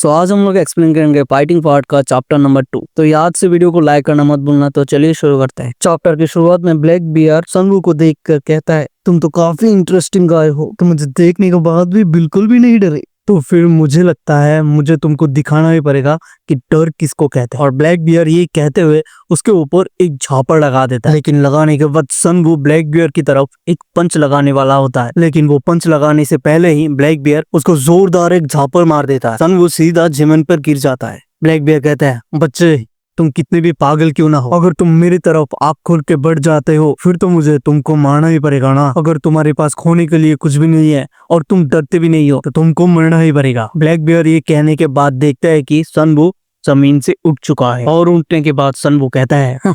सो आज हम लोग एक्सप्लेन करेंगे फाइटिंग पार्ट का चैप्टर नंबर 2। तो याद से वीडियो को लाइक करना मत भूलना। तो चलिए शुरू करते हैं। चैप्टर की शुरुआत में ब्लैक बियर सनवू को देखकर कहता है, तुम तो काफी इंटरेस्टिंग गाय हो, तुम मुझे देखने के बाद भी बिल्कुल भी नहीं डरे। तो फिर मुझे लगता है मुझे तुमको दिखाना ही पड़ेगा कि डर किसको कहते हैं। और ब्लैक बियर ये कहते हुए उसके ऊपर एक झापड़ लगा देता है। लेकिन लगाने के बाद सनवू ब्लैक बियर की तरफ एक पंच लगाने वाला होता है, लेकिन वो पंच लगाने से पहले ही ब्लैक बियर उसको जोरदार एक झापड़ मार देता है। सनवू सीधा जमीन पर गिर जाता है। ब्लैक बियर कहता है, बच्चे तुम कितने भी पागल क्यों ना हो, अगर तुम मेरी तरफ आँख खोल के बढ़ जाते हो फिर तो मुझे तुमको मारना ही पड़ेगा ना। अगर तुम्हारे पास खोने के लिए कुछ भी नहीं है और तुम डरते भी नहीं हो तो तुमको मरना ही पड़ेगा। ब्लैक बियर ये कहने के बाद देखता है कि सनवू जमीन से उठ चुका है और उठने के बाद सनवू कहता है,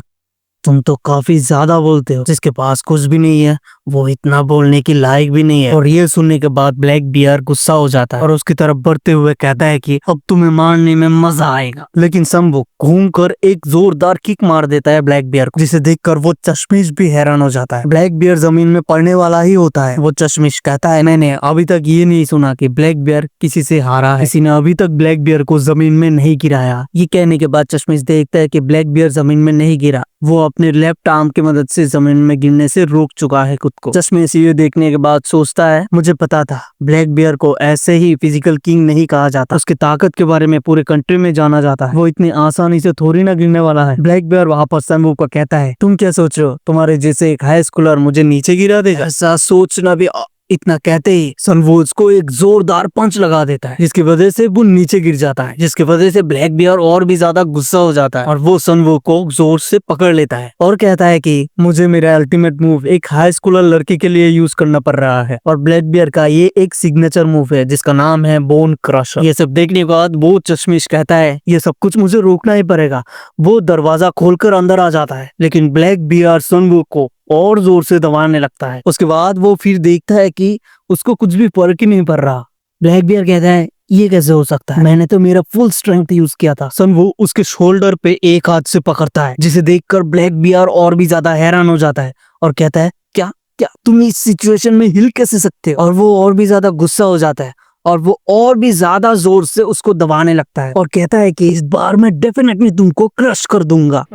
तुम तो काफी ज्यादा बोलते हो, जिसके पास कुछ भी नहीं है वो इतना बोलने की लायक भी नहीं है। और ये सुनने के बाद ब्लैक बियर गुस्सा हो जाता है और उसकी तरफ बढ़ते हुए कहता है कि अब तुम्हें मारने में मजा आएगा। लेकिन सनवू घूमकर एक जोरदार किक मार देता है ब्लैक बियर को, जिसे देखकर वो चश्मिश भी हैरान हो जाता है। ब्लैक बियर जमीन में पड़ने वाला ही होता है। वो चश्मिश कहता है, मैंने अभी तक ये नहीं सुना कि ब्लैक बियर किसी से हारा है, किसी ने अभी तक ब्लैक बियर को जमीन में नहीं गिराया। ये कहने के बाद चश्मिश देखता है कि ब्लैक बियर जमीन में नहीं गिरा, वो अपने लेफ्ट आर्म की मदद से जमीन में गिरने से रोक चुका है खुद को। चश्मिश ये देखने के बाद सोचता है, मुझे पता था ब्लैक बियर को ऐसे ही फिजिकल किंग नहीं कहा जाता, उसकी ताकत के बारे में पूरे कंट्री में जाना जाता है, वो इतनी आसानी से थोड़ी ना गिरने वाला है। ब्लैक बियर वहाँ पर सनवू को कहता है, तुम क्या सोच रहे हो तुम्हारे जैसे एक हाई स्कूलर मुझे नीचे गिरा देगा? ऐसा सोचना भी। इतना कहते ही सनवू उसको एक जोरदार पंच लगा देता है, जिसकी वजह से वो नीचे गिर जाता है, जिसकी वजह से ब्लैक बियर और भी ज्यादा गुस्सा हो जाता है और वो सनवू को जोर से पकड़ लेता है और कहता है कि मुझे मेरा अल्टीमेट मूव एक हाई स्कूलर लड़की के लिए यूज करना पड़ रहा है। और ब्लैक बियर का ये एक सिग्नेचर मूव है जिसका नाम है बोन क्रशर। ये सब देखने के बाद वो चश्मिश कहता है, ये सब कुछ मुझे रोकना ही पड़ेगा। वो दरवाजा खोलकर अंदर आ जाता है, लेकिन ब्लैक बियर सनवू को और जोर से दबाने लगता है। उसके बाद वो फिर देखता है कि उसको कुछ भी फर्क ही नहीं पड़ रहा। ब्लैक बियर कहता है, ये कैसे हो सकता है, मैंने तो मेरा फुल स्ट्रेंथ यूज किया था। सनवू उसके शोल्डर पे एक हाथ से पकड़ता है, जिसे देखकर ब्लैक बियर और भी ज्यादा हैरान हो जाता है और कहता है, क्या क्या तुम इस सिचुएशन में हिल कैसे सकते हो? और वो और भी ज्यादा गुस्सा हो जाता है और वो और भी ज्यादा जोर से उसको दबाने लगता है और कहता है कि इस बार मैं डेफिनेटली तुमको क्रश कर दूंगा।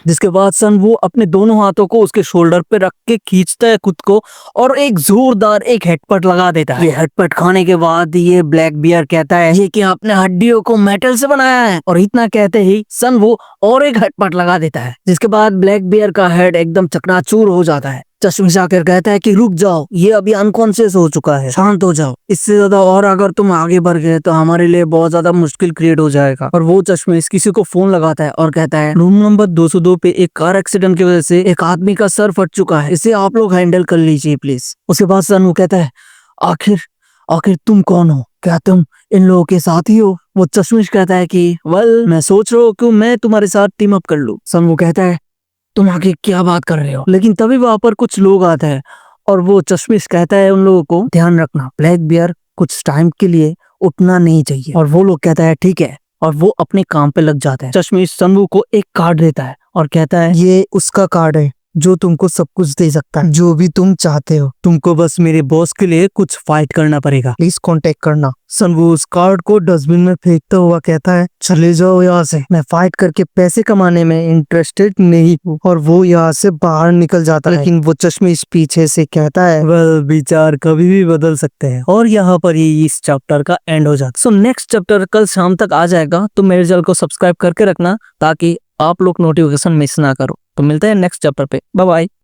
जिसके बाद सनवू अपने दोनों हाथों को उसके शोल्डर पे रख के खींचता है खुद को और एक जोरदार एक हेडपट लगा देता है। ये हेडपट खाने के बाद ये ब्लैक बियर कहता है, ये कि आपने हड्डियों को मेटल से बनाया है। और इतना कहते ही सनवू और एक हेडपट लगा देता है, जिसके बाद ब्लैक बियर का हेड एकदम चकनाचूर हो जाता है। चश्मिश आकर कहता है कि रुक जाओ, ये अभी अनकॉन्शियस हो चुका है, शांत हो जाओ। इससे ज्यादा और अगर तुम आगे बढ़ गए तो हमारे लिए बहुत ज्यादा मुश्किल क्रिएट हो जाएगा। और वो चश्मिश किसी को फोन लगाता है और कहता है, रूम नंबर 202 पे एक कार एक्सीडेंट की वजह से एक आदमी का सर फट चुका है, इसे आप लोग हैंडल कर लीजिए प्लीज। उसके बाद सनवू कहता है, आखिर तुम कौन हो? क्या तुम इन लोगों के साथ ही हो? वो चश्मिश कहता है कि वेल मैं सोच रहा हूँ कि मैं तुम्हारे साथ टीम अप कर लूं। सनवू कहता है, तुम आगे क्या बात कर रहे हो? लेकिन तभी वहां पर कुछ लोग आते हैं और वो चश्मिश कहता है उन लोगों को ध्यान रखना, ब्लैक बियर कुछ टाइम के लिए उठना नहीं चाहिए। और वो लोग कहता है ठीक है, और वो अपने काम पे लग जाता है। चश्मिश सनवू को एक कार्ड देता है और कहता है, ये उसका कार्ड है जो तुमको सब कुछ दे सकता है, जो भी तुम चाहते हो। तुमको बस मेरे बॉस के लिए कुछ फाइट करना पड़ेगा, प्लीज कांटेक्ट करना। सनवू उस कार्ड को डस्टबिन में फेंकता हुआ कहता है, चले जाओ यहाँ से, मैं फाइट करके पैसे कमाने में इंटरेस्टेड नहीं हूँ। और वो यहाँ से बाहर निकल जाता है। लेकिन वो चश्मिश पीछे से कहता है, वेल विचार कभी भी बदल सकते हैं। और यहाँ पर ही इस चैप्टर का एंड हो जाता है। सो नेक्स्ट चैप्टर कल शाम तक आ जाएगा, तो मेरे चैनल को सब्सक्राइब करके रखना ताकि आप लोग नोटिफिकेशन मिस ना करो। तो मिलते हैं नेक्स्ट चैप्टर पे। Bye bye.